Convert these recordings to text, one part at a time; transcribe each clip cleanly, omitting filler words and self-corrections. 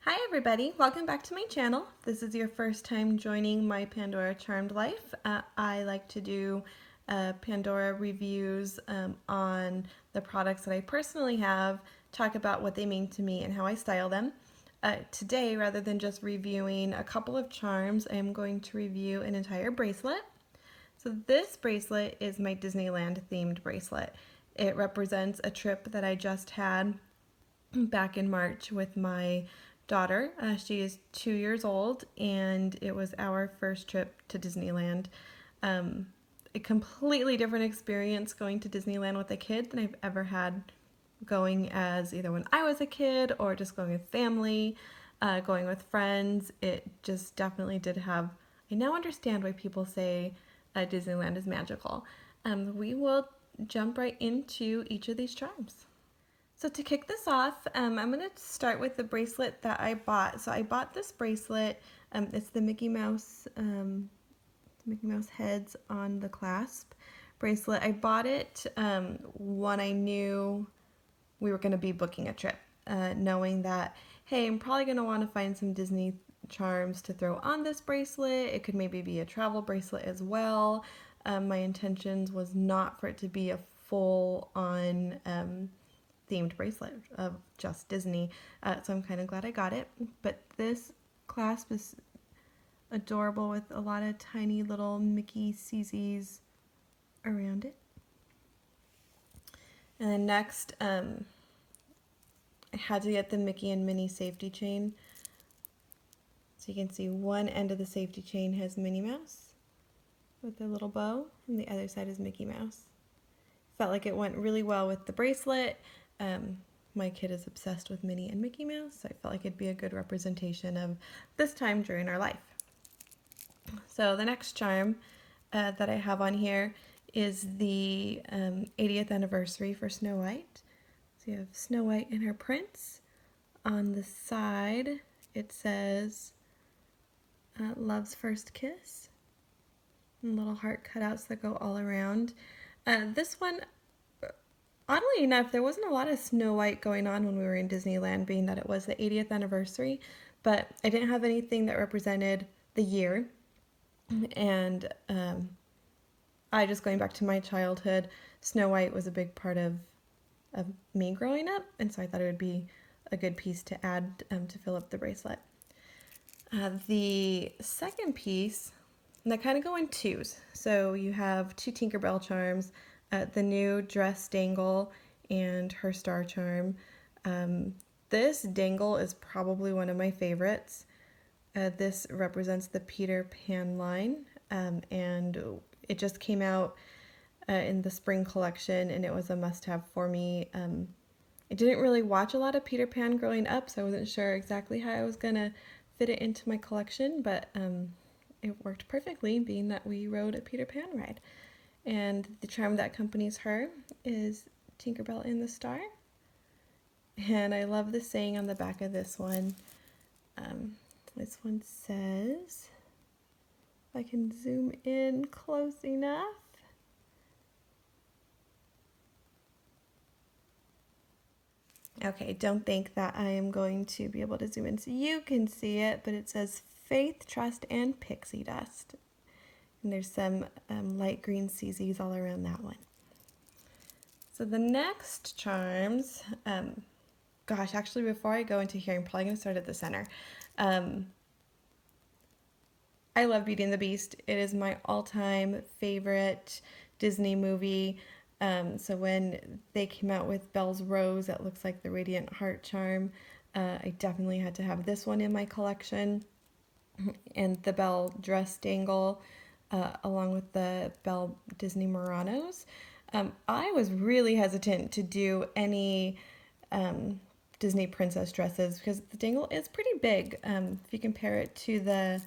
Hi everybody, welcome back to my channel. If this is your first time joining my Pandora Charmed life, I like to do Pandora reviews on the products that I personally have, talk about what they mean to me and how I style them. Today, rather than just reviewing a couple of charms, I am going to review an entire bracelet. So this bracelet is my Disneyland themed bracelet. It represents a trip that I just had back in March with my daughter. She is 2 years old, and it was our first trip to Disneyland. A completely different experience going to Disneyland with a kid than I've ever had going as either when I was a kid or just going with family, going with friends. It just definitely did have. I now understand why people say Disneyland is magical. We will jump right into each of these charms. So to kick this off, I'm going to start with the bracelet that I bought. So I bought this bracelet. It's the Mickey Mouse heads on the clasp bracelet. I bought it when I knew we were going to be booking a trip, knowing that, hey, I'm probably going to want to find some Disney charms to throw on this bracelet. It could maybe be a travel bracelet as well. My intentions was not for it to be a full-on themed bracelet of just Disney, so I'm kind of glad I got it. But this clasp is adorable with a lot of tiny little Mickey CZs around it. And then next, I had to get the Mickey and Minnie safety chain. So you can see one end of the safety chain has Minnie Mouse with a little bow, and the other side is Mickey Mouse. Felt like it went really well with the bracelet. My kid is obsessed with Minnie and Mickey Mouse, so I felt like it'd be a good representation of this time during our life. So the next charm that I have on here is the 80th anniversary for Snow White. So you have Snow White and her prince. On the side, it says Love's First Kiss. And little heart cutouts that go all around. This one, oddly enough, there wasn't a lot of Snow White going on when we were in Disneyland, being that it was the 80th anniversary, but I didn't have anything that represented the year. And I just, going back to my childhood, Snow White was a big part of me growing up, and so I thought it would be a good piece to add to fill up the bracelet. The second piece, and they kind of go in twos. So you have two Tinkerbell charms, the new dress dangle and her star charm. This dangle is probably one of my favorites. This represents the Peter Pan line, and it just came out in the spring collection, and it was a must-have for me. I didn't really watch a lot of Peter Pan growing up, so I wasn't sure exactly how I was going to fit it into my collection, but it worked perfectly, being that we rode a Peter Pan ride. And the charm that accompanies her is Tinkerbell and the Star. And I love the saying on the back of this one. This one says, if I can zoom in close enough. Okay, don't think that I am going to be able to zoom in so you can see it, but it says faith, trust, and pixie dust. And there's some light green CZs all around that one. So the next charms, gosh, actually before I go into here, I'm probably going to start at the center. I love Beauty and the Beast. It is my all-time favorite Disney movie. So when they came out with Belle's Rose, that looks like the Radiant Heart charm, I definitely had to have this one in my collection. And the Belle dress dangle, along with the Belle Disney Muranos. I was really hesitant to do any Disney princess dresses because the dangle is pretty big. If you compare it to the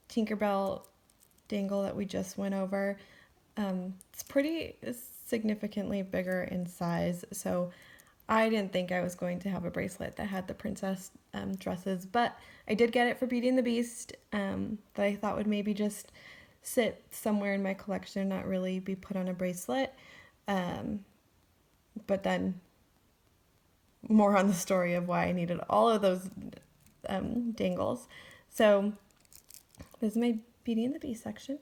Tinkerbell dangle that we just went over, it's pretty significantly bigger in size, so I didn't think I was going to have a bracelet that had the princess dresses, but I did get it for Beauty and the Beast, that I thought would maybe just sit somewhere in my collection, not really be put on a bracelet, but then more on the story of why I needed all of those dangles. So this is my Beauty and the Beast section.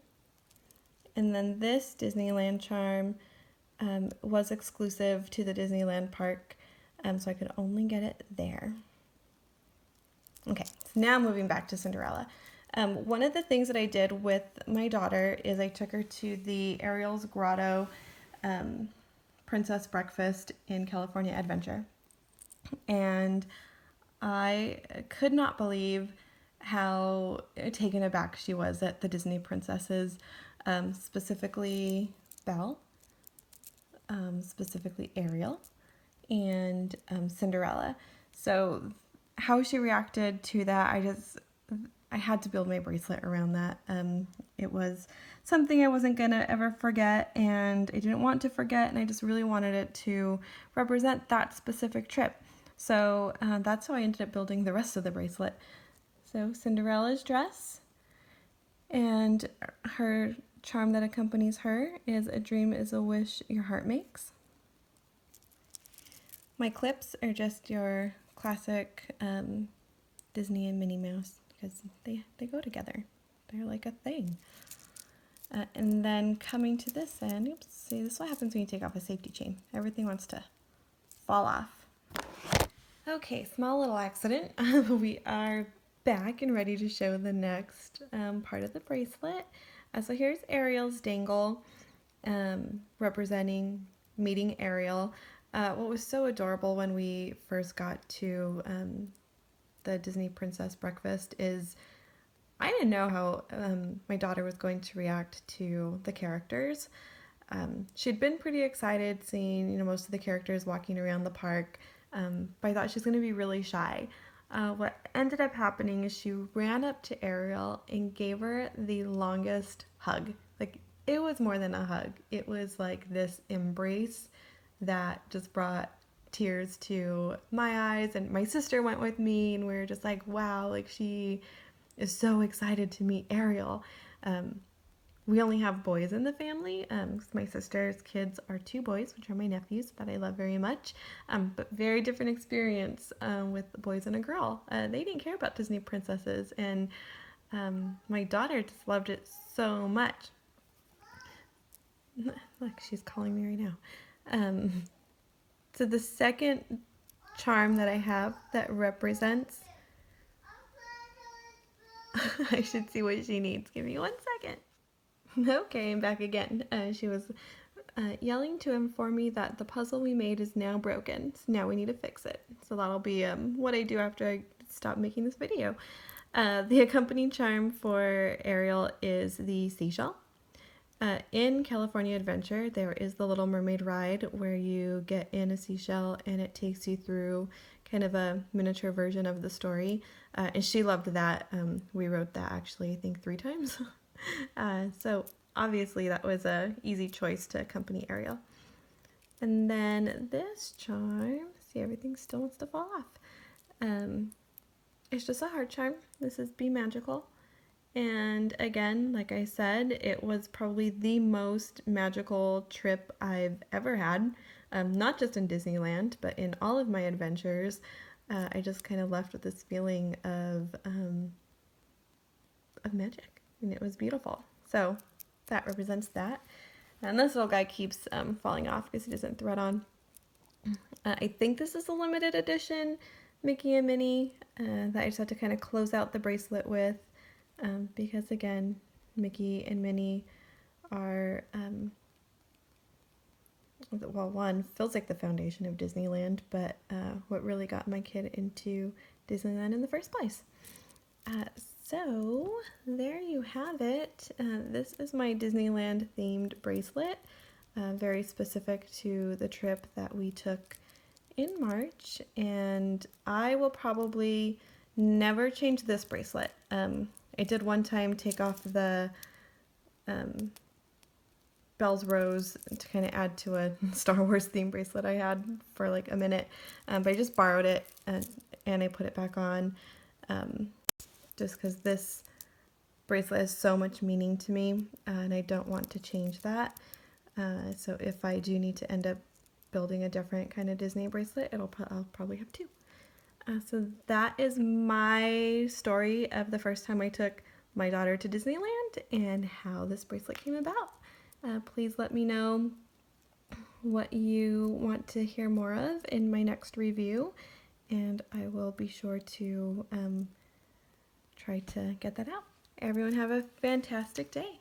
And then this Disneyland charm was exclusive to the Disneyland park, so I could only get it there. Okay, so now moving back to Cinderella. One of the things that I did with my daughter is I took her to the Ariel's Grotto Princess Breakfast in California Adventure. And I could not believe how taken aback she was at the Disney princesses, specifically Belle, specifically Ariel, and Cinderella. So how she reacted to that, I had to build my bracelet around that. It was something I wasn't gonna ever forget, and I didn't want to forget, and I just really wanted it to represent that specific trip. So that's how I ended up building the rest of the bracelet. So Cinderella's dress, and her charm that accompanies her is "A dream is a wish your heart makes." My clips are just your classic Disney and Minnie Mouse, because they go together. They're like a thing. And then coming to this end, oops, see, this is what happens when you take off a safety chain. Everything wants to fall off. Okay, small little accident. We are back and ready to show the next part of the bracelet. So here's Ariel's dangle, representing meeting Ariel. What was so adorable when we first got to the Disney Princess Breakfast is I didn't know how my daughter was going to react to the characters. She'd been pretty excited seeing, most of the characters walking around the park, but I thought she was going to be really shy. What ended up happening is she ran up to Ariel and gave her the longest hug. Like, it was more than a hug. It was like this embrace that just brought tears to my eyes, and my sister went with me, and we were just like, wow, like she is so excited to meet Ariel. We only have boys in the family. My sister's kids are 2 boys, which are my nephews, that I love very much. But very different experience with boys and a girl. They didn't care about Disney princesses, and my daughter just loved it so much. Look, she's calling me right now. So the second charm that I have that represents I should see what she needs. Give me 1 second. Okay, I'm back again. She was yelling to inform me that the puzzle we made is now broken. So now we need to fix it. So that'll be what I do after I stop making this video. The accompanying charm for Ariel is the seashell. In California Adventure, there is the Little Mermaid ride where you get in a seashell and it takes you through kind of a miniature version of the story. And she loved that. We wrote that actually, I think 3 times. So obviously that was a easy choice to accompany Ariel. And then this charm, see, everything still wants to fall off. It's just a heart charm. This is Be Magical. And again, like I said, it was probably the most magical trip I've ever had. Not just in Disneyland, but in all of my adventures. I just kind of left with this feeling of magic, and it was beautiful. So that represents that. And this little guy keeps falling off because he doesn't thread on. I think this is a limited edition Mickey and Minnie that I just had to kind of close out the bracelet with. Because again, Mickey and Minnie are, well, one, feels like the foundation of Disneyland, but what really got my kid into Disneyland in the first place. So there you have it. This is my Disneyland themed bracelet, very specific to the trip that we took in March, and I will probably never change this bracelet. I did one time take off the Belle's Rose to kind of add to a Star Wars theme bracelet I had for like a minute, but I just borrowed it and I put it back on just because this bracelet has so much meaning to me and I don't want to change that. So if I do need to end up building a different kind of Disney bracelet, I'll probably have two. So that is my story of the first time I took my daughter to Disneyland and how this bracelet came about. Please let me know what you want to hear more of in my next review, and I will be sure to try to get that out. Everyone have a fantastic day.